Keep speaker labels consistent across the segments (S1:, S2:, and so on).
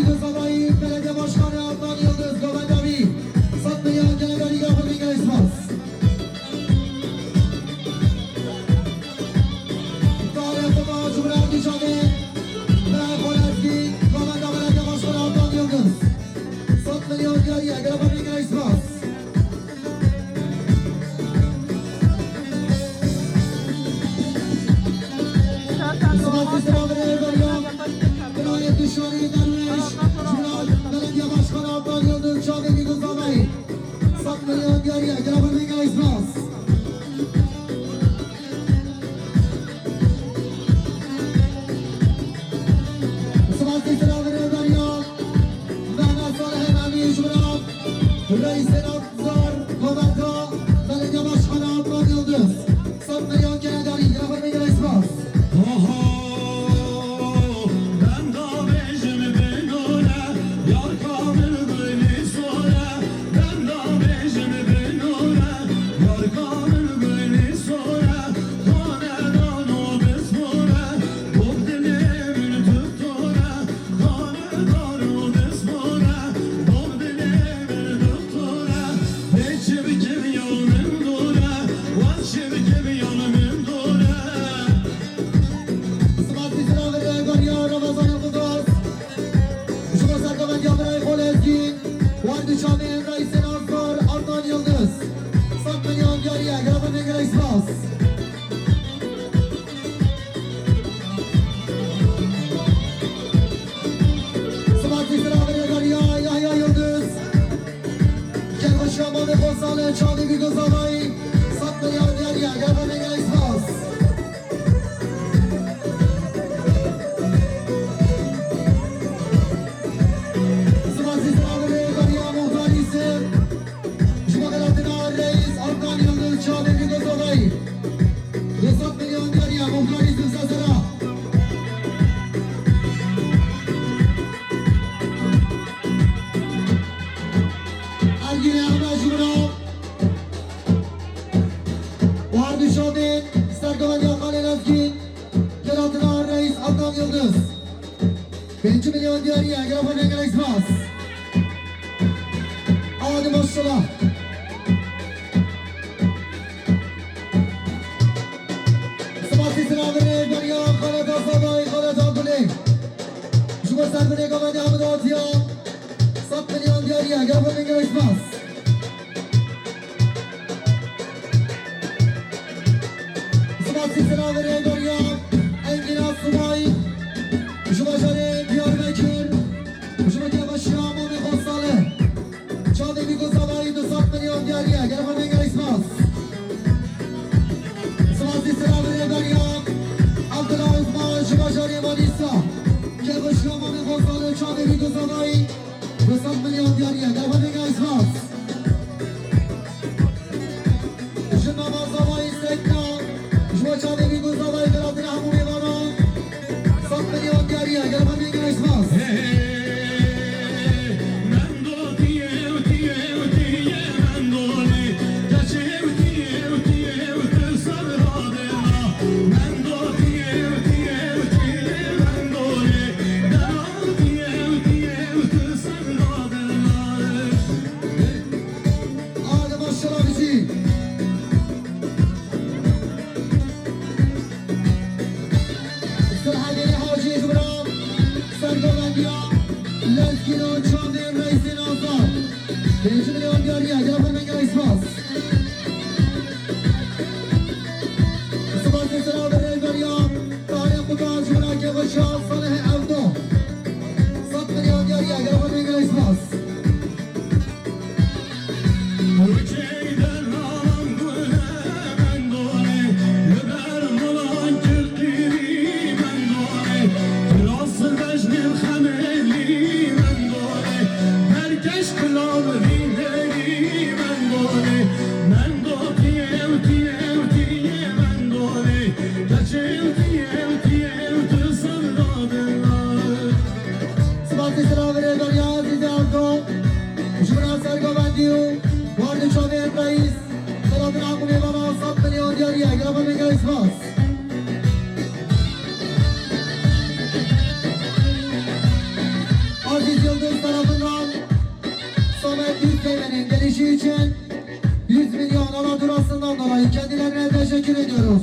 S1: Güzelbayı Belediye Başkanı Adnan Yıldız Govendavi Satmayan Genelleri Yapımı'nda ismaz. Tarihte Cumhuriyet Nişanı ve Koleski Govendavi Belediye Başkanı Adnan Yıldız Satmayan Genelleri Yapımı'nda ismaz. İsmat İslam'ın veriyor. Kınayet düşmanı derviş. Cumhuriyet Belediye Başkanı Adnan Yıldız Çağdaki Güzelbayı Satmayan Genelleri Yapımı'nda ismaz. Reis Senatlar Komanda Belediye Başkanı Adnan Yıldız Satmayan Genelleri Yapımı'nda ismaz.
S2: Ben da bejimi benole yar kamil beni sore. Ben da bejimi benole yar kamil beni sore. Hanedan o besmore bu dilimin tuttore. Hanedan o besmore bu dilimin tuttore. Ne çevikim yanım dure, var çevikim yanım dure.
S1: İsmat İslam veriyor Ramazan Yıldız Cumhuriyet Serkamen Yamray Koleski Vardı Çağdayan Reis Senatlar Adnan Yıldız Satmayan Genelleri Yapımı'nda ismaz. İsmat İslam veriyor Yahya Yıldız Kelbaşı Amanı Konsalı Çağdayan Güzelbayı Satmayan Genelleri Yapımı'nda ismaz. İsmat İslam'ın veriyor Muhtar İsim Cumhuriyet'in Reis Adnan Yıldız Çağdayan Güzelbayı 4 milyon veriyor Muhtar İsim Sazara. Ergin Ahmet Cumhuriyet Vardı Şahin Serkamen Yakalel Ezgin Keratına Reis Adnan Yıldız 5 milyon diğeriye Yapımı'nda ismaz. Hadi maşallah. İsmat İslam'ın veriyor Khaled Asabay Khaled Abdüley Cumhuriyet Serkamen Yakalel Ahmet Atya 7 milyon diğeriye Yapımı'nda ismaz. İsmat İslam'ın veriyor Engin Asubay Cumhurbaşkanı Diyarbakır Cumhurbaşkanı Amanı Konsalı Çağdayan Güzelbayı 4 milyon diğeriye Yapımı'nda ismaz. İsmat İslam'ın veriyor Abdullah Osman Cumhurbaşkanı Manisa Cumhurbaşkanı Amanı Konsalı Çağdayan Güzelbayı 4 milyon diğeriye Yapımı'nda ismaz. Namaz Zavayı Sekna Cumhurbaşkanı Güzelbayı Berat'ın Hamur İvan'a 7 milyon diğeriye Yapımı'nda ismaz. Hadi maşallah bizi. Sırhadeli Hacı İbrahim Serkamen Lezgin Çağdayan Reis'in Azam 5 milyon diğeriye Yapımı'nda ismaz. İsmat İslam'ın veriyor Tarih Mutar Cumhuriyet Yavaşan Salih Evdo 7 milyon diğeriye Yapımı'nda ismaz. İsmat İslam'ın veriyor Aziz Avdo Cumhuriyet Serkamen diyor Vardı Çağdayan Reis Berat'ın Hamur İvan'a 7 milyon diğeriye Yapımı'nda ismaz. Aziz Türkiye'nin gelişi için 100 milyon alaturasından dolayı kendilerine teşekkür ediyoruz.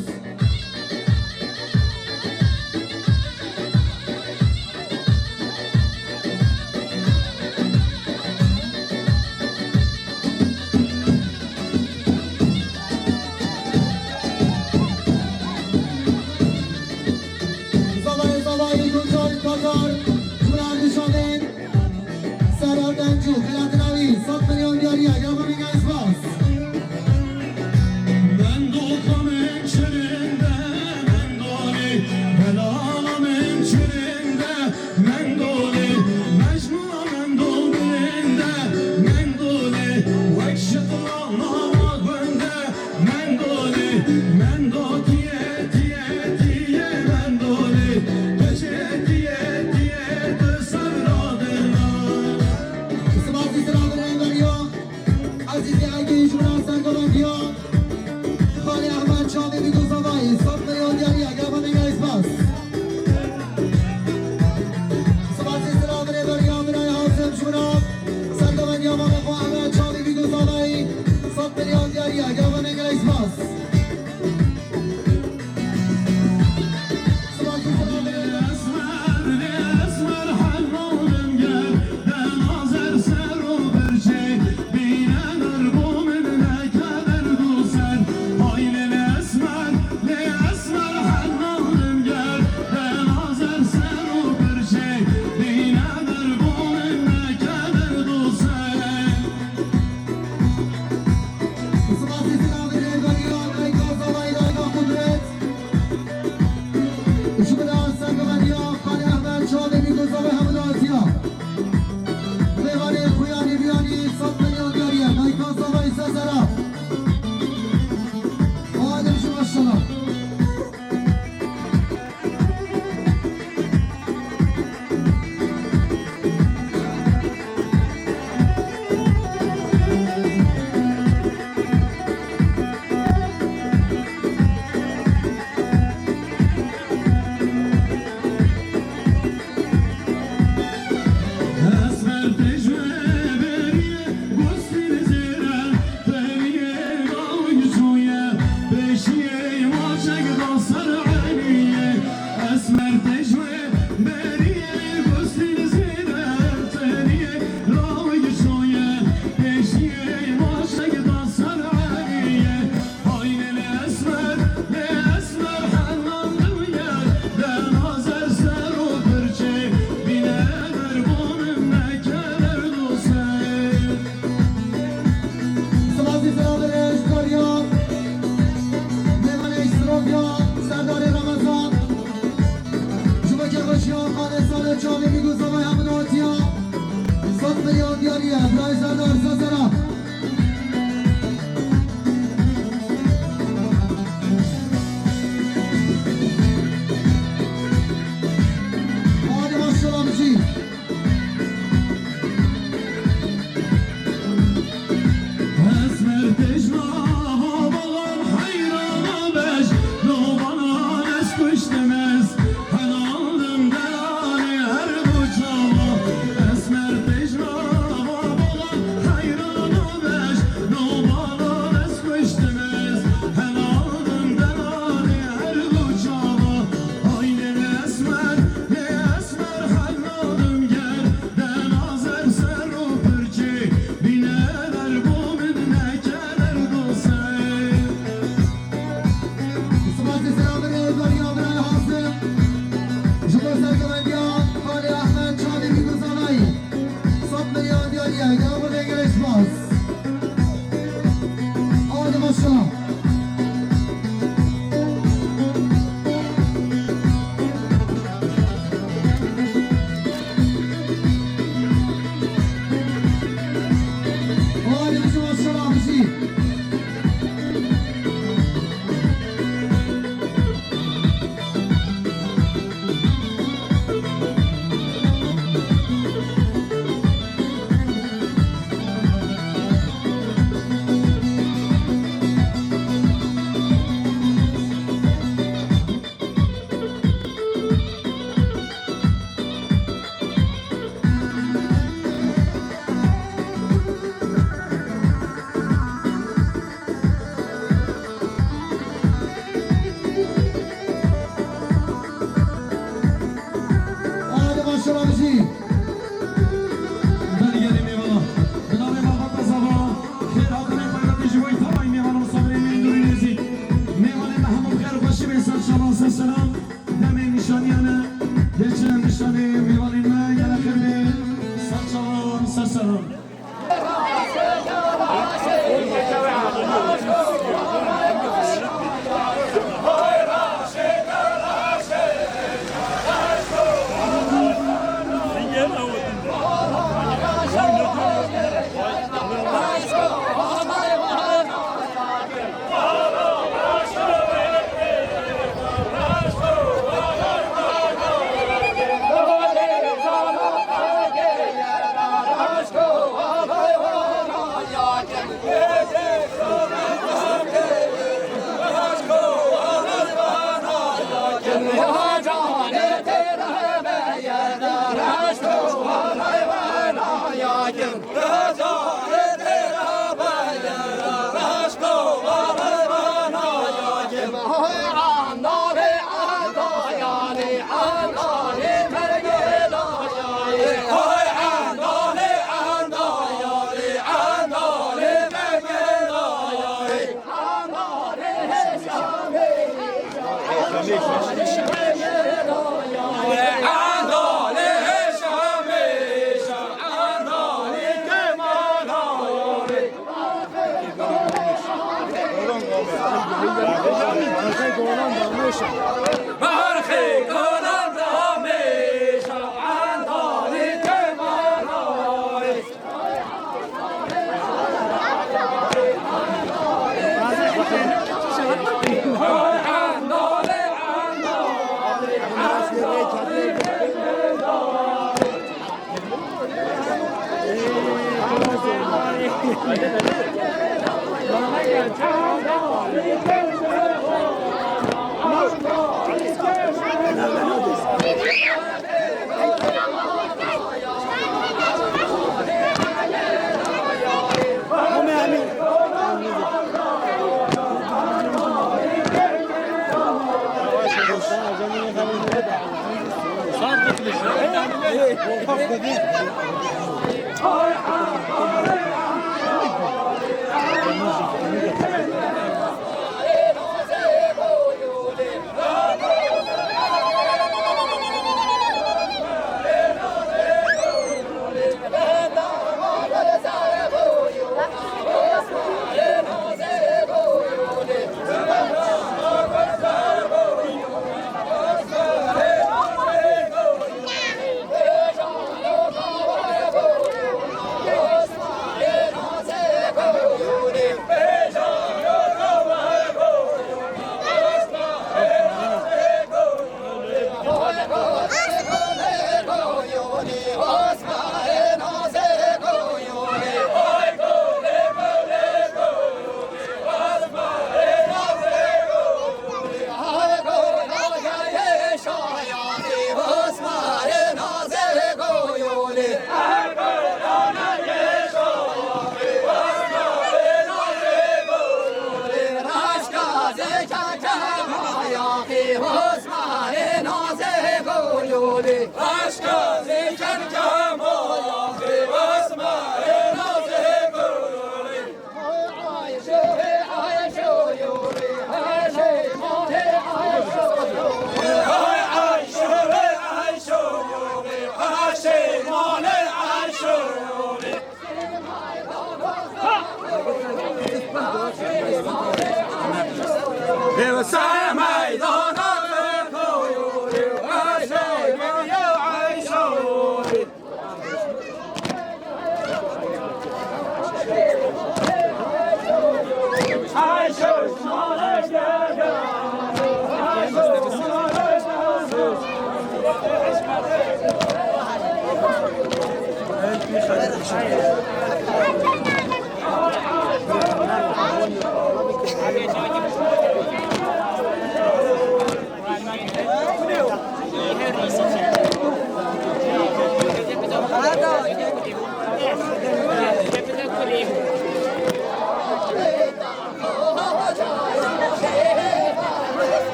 S1: Zavayı Gülcan Katar, Murat Düşamen, Serhat Dencu, Belat Navi, 4 milyon diğeriye, Gravaming Aysbaz.
S2: Ben doğukanın çölünde Mendoli Belalamın çölünde Mendoli Mecnun'a Mendol dilinde Mendoli Vekşetlana vakvende Mendoli Mendo diye diye diye Mendoli Gece diye diye de sevradına
S1: İsmail Zira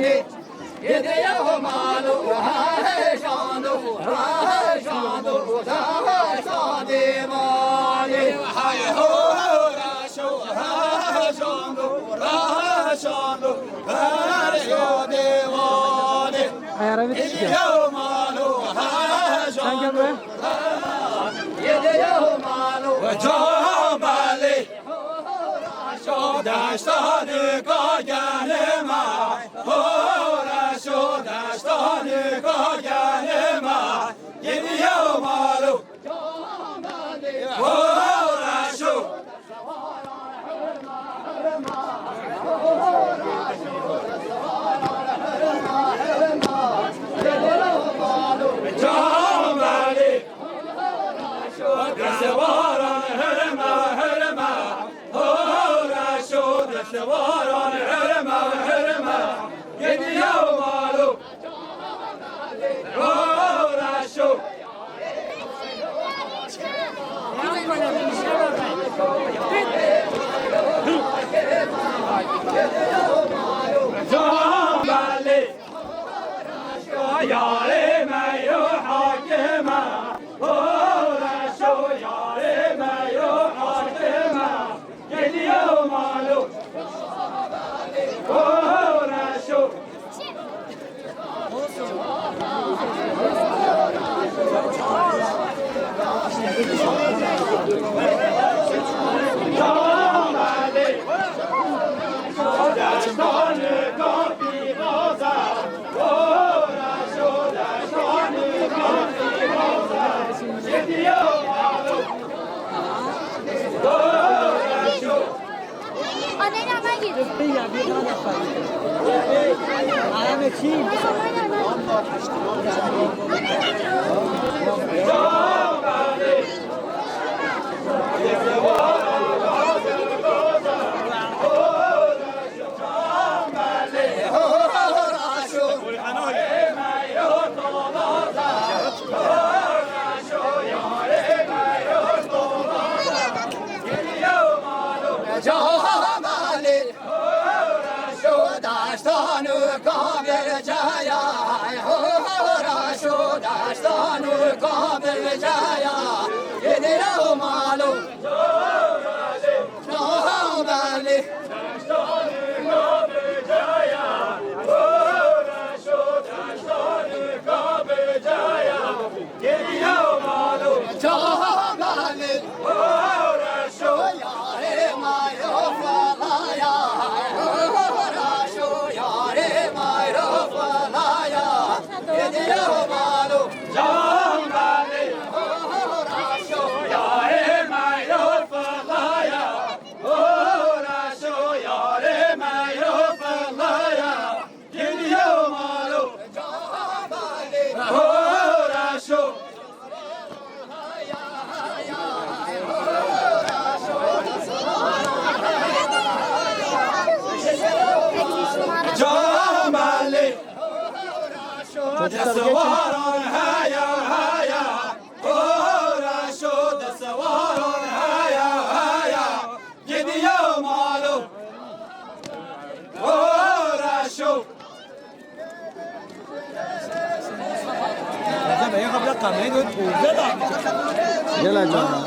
S3: mani yede ya malu shando shando shande mani hay ho rasho shando shando shande mani yede ya malu shando yede ya malu jamali داشتان کاگل ما هورشو داشتان کاگل ما گریه و مالو هورشو جاملی دستواران هرما هرما سواران هرما هرما گریه و مالو راشو جاملی یاره میو حاکمه راشو یاره میو حاکمه گریه و مالو دستواران هیا هیا هورشو دستواران هیا هیا گریه و مالو هورشو
S1: يلا جانا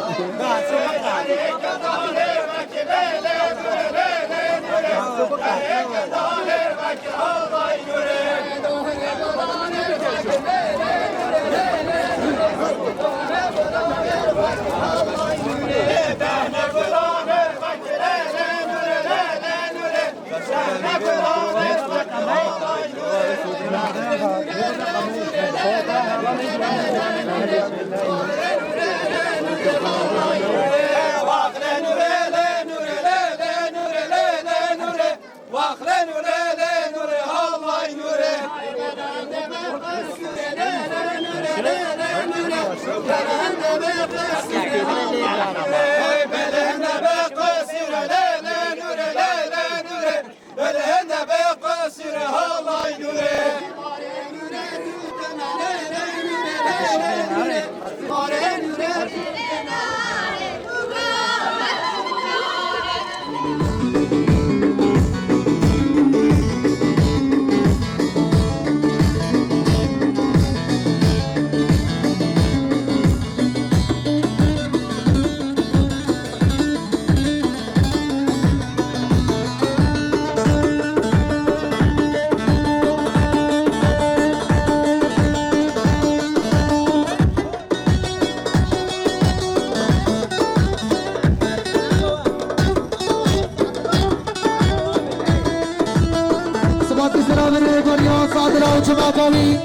S1: اوج مقامی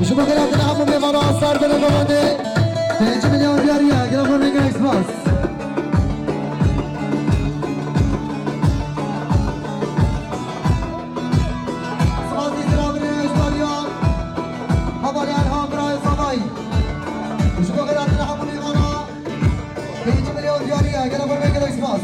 S1: شما گرفتن همون میوان آستار بده بمانده 5 میلیون دیاریه گرفتن میگه اکسپاس سوازی زرابره اشتاریان حوالی الهام برای سامایی شما گرفتن همون میوان 5 میلیون دیاریه گرفتن میگه اکسپاس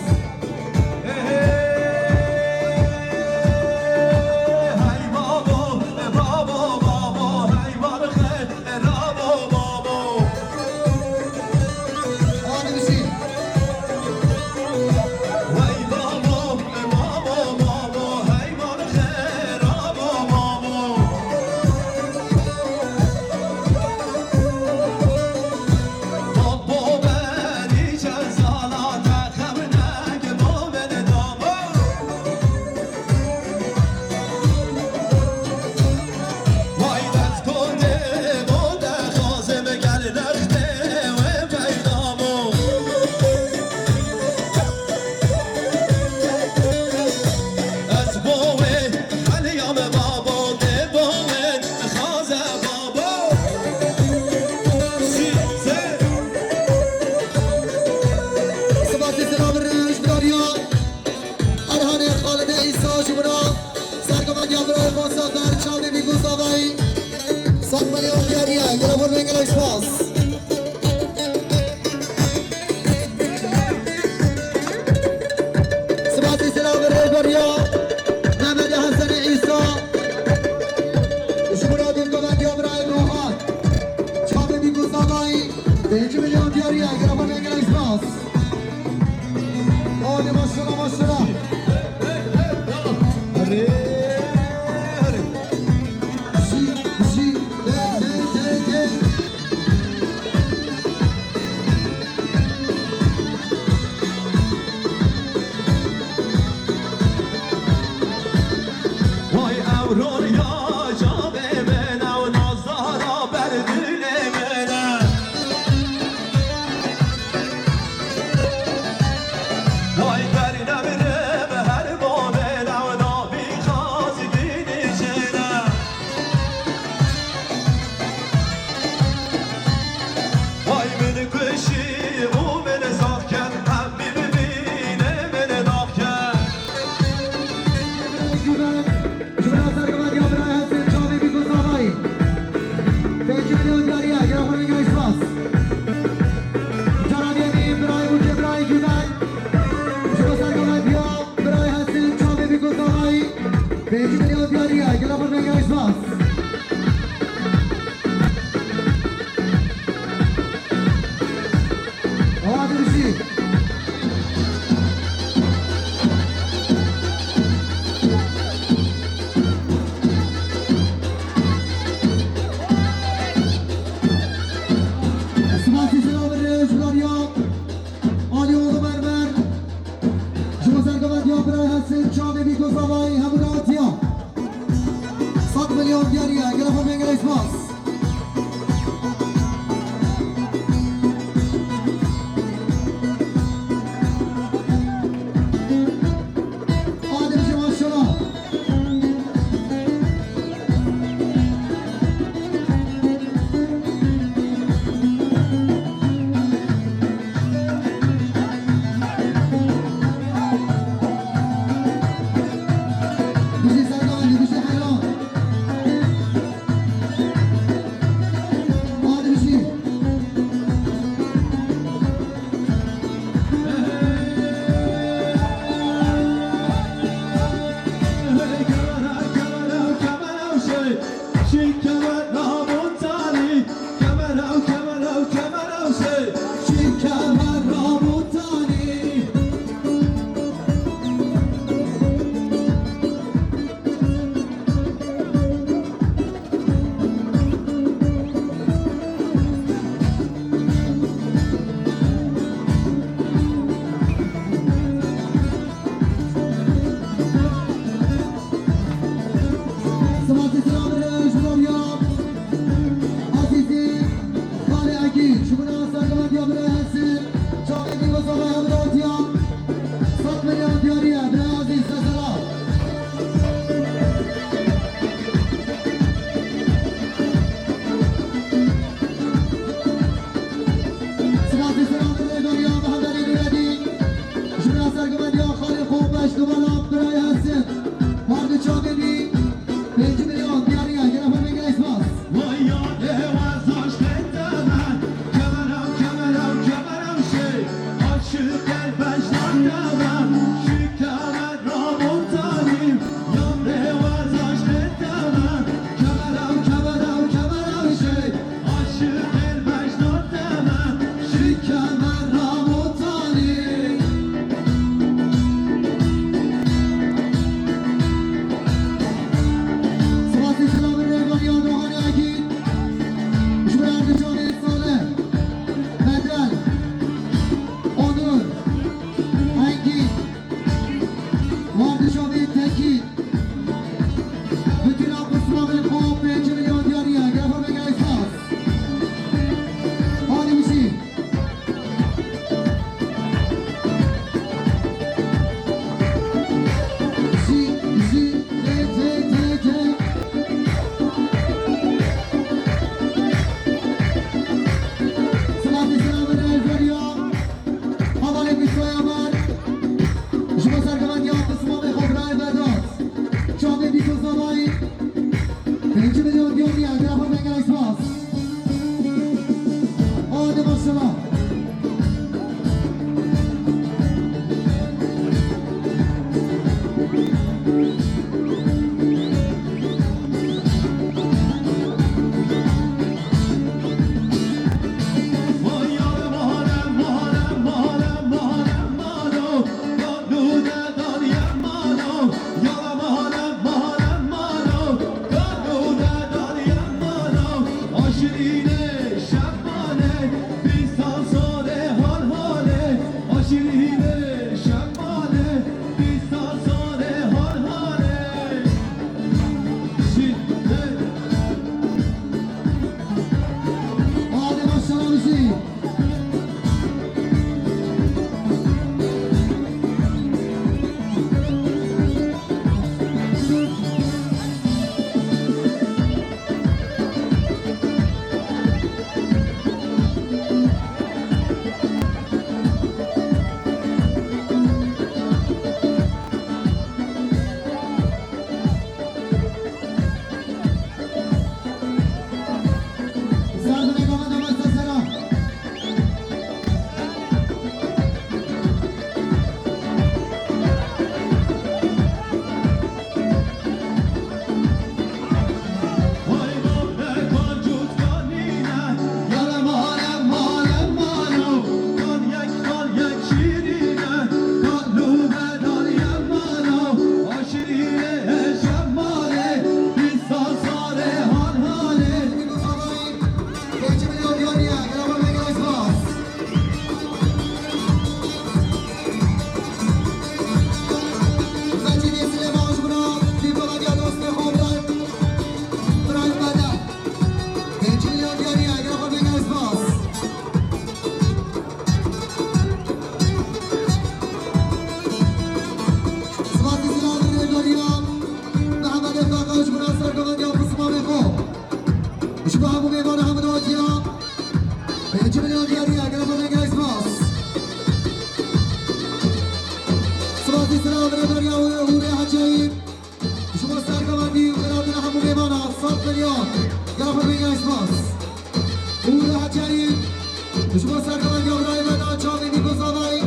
S1: شما سرکمان گمرای بدان چامی میگذاری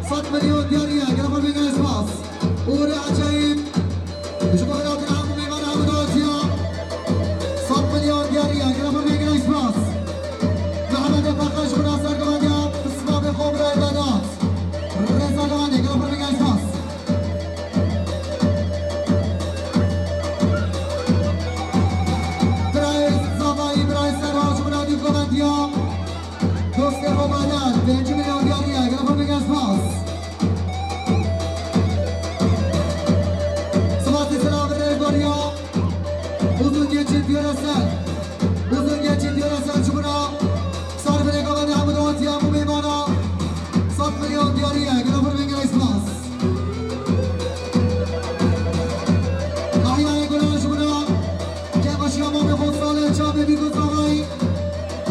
S1: 100 میلیون دیاریه گرفت بگه اسپاس اور عجایب شما خیلی همون میمان همون آتیا 100 میلیون دیاریه گرفت بگه اسپاس محمد فقش خدا سرکمان گم اسمام خوب رای بدان رزا گمانده گرفت بگه اسپاس برای زبایی برای سرها شما نادیف گمانتیا دوست رومانان 5 میلیون دیاریه گرفت بگه اسپاس سماتی سلام رگوریا uzun geçit yöresel uzun geçit yöresel çubuna sarı bile kavanı hamıda otiya bu meymana 100 milyon diyariye grafır ve gresmas Ahya'ya göre çubuna kebaşı yamam ve kontrolü çabı bir kutlamayı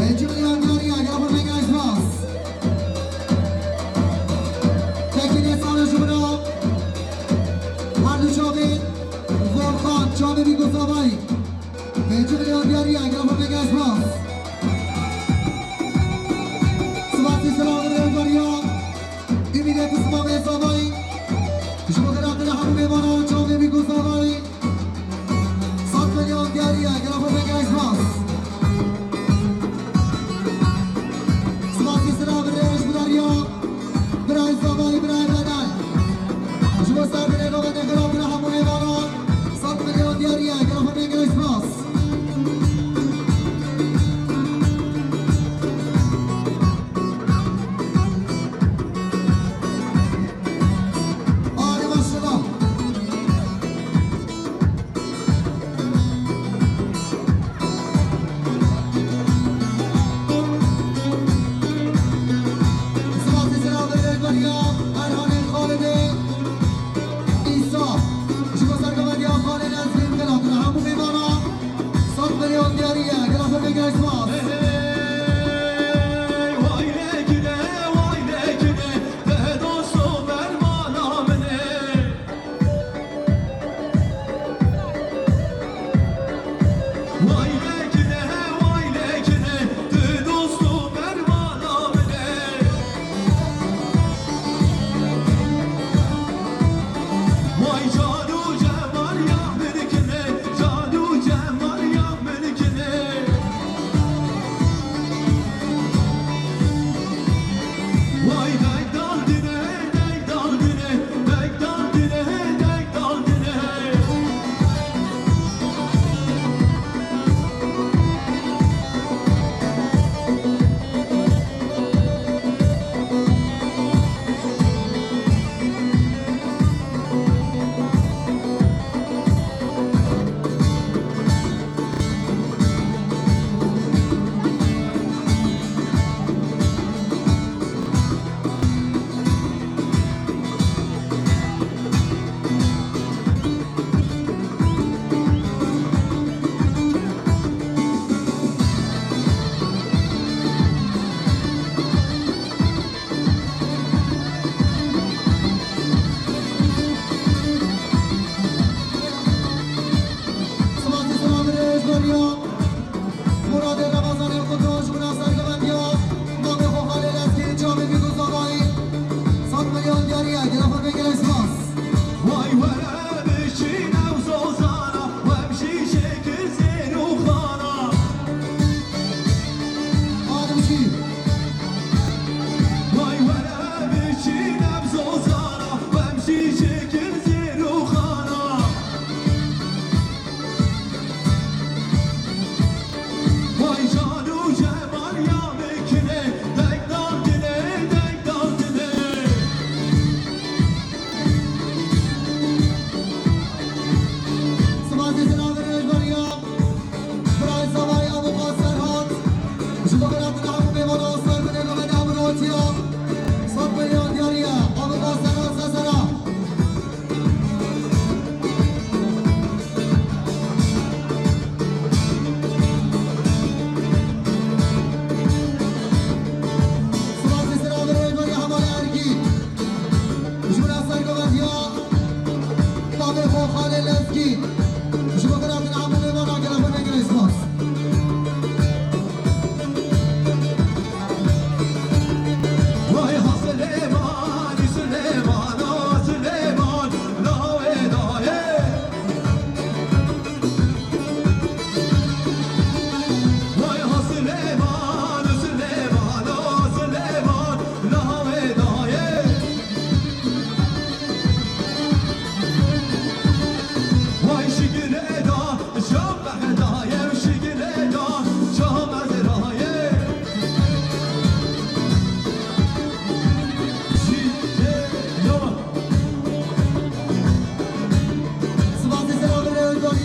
S1: 5 milyon diyariye grafır ve gresmas Tekine sağlı çubuna Harlı çabı Volkan çabı bir kutlamayı 5 milyon diariye grafır ve gresmas Sıvatlı selamı revgariya Ümide kısma ve zamayı Şuma kıraktırı hamı memana çabı bir kutlamayı 100 milyon diariye grafır ve gresmas Sıvatlı selamı revgariya Bıray zamayı bıray beden Şuma sarı revgariya kıraktırı hamı memana 100 milyon diariye grafır ve gresmas Hadi başlayalım.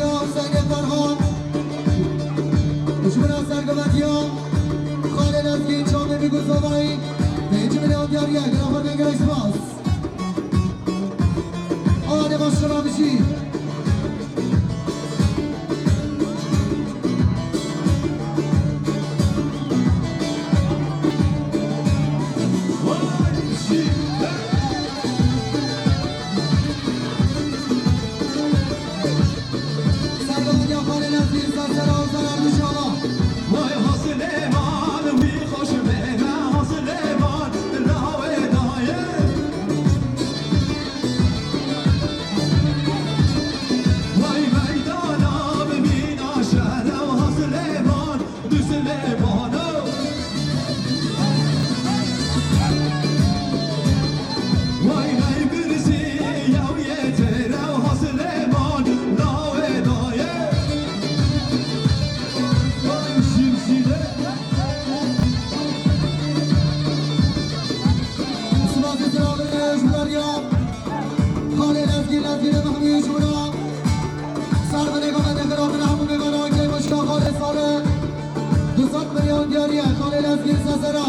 S1: حسین فرهاد شما سرگواتیان خالد از گین چامه میگو زوایی 5 میلیون دیاریه گرافر بگرای سپاس آده باش شما بشی سرگواتیان خالد از گین سرسر آزار اردوشاما
S2: وای حسلیمان وی خوش بینه حسلیمان راوی دایه وای میدانا ببینا شهر و حسلیمان دو سلیمانو وای نی برسی یو یتر و حسلیمان راوی دایه وای شمشیره
S1: سپاس سرابرش بلاریان خالد از گین محمیش بنا سر نگاه من اخلاق همون بگانا که باشکا خالد ساله 200 میلیون دیاریه خالد از گین سسرا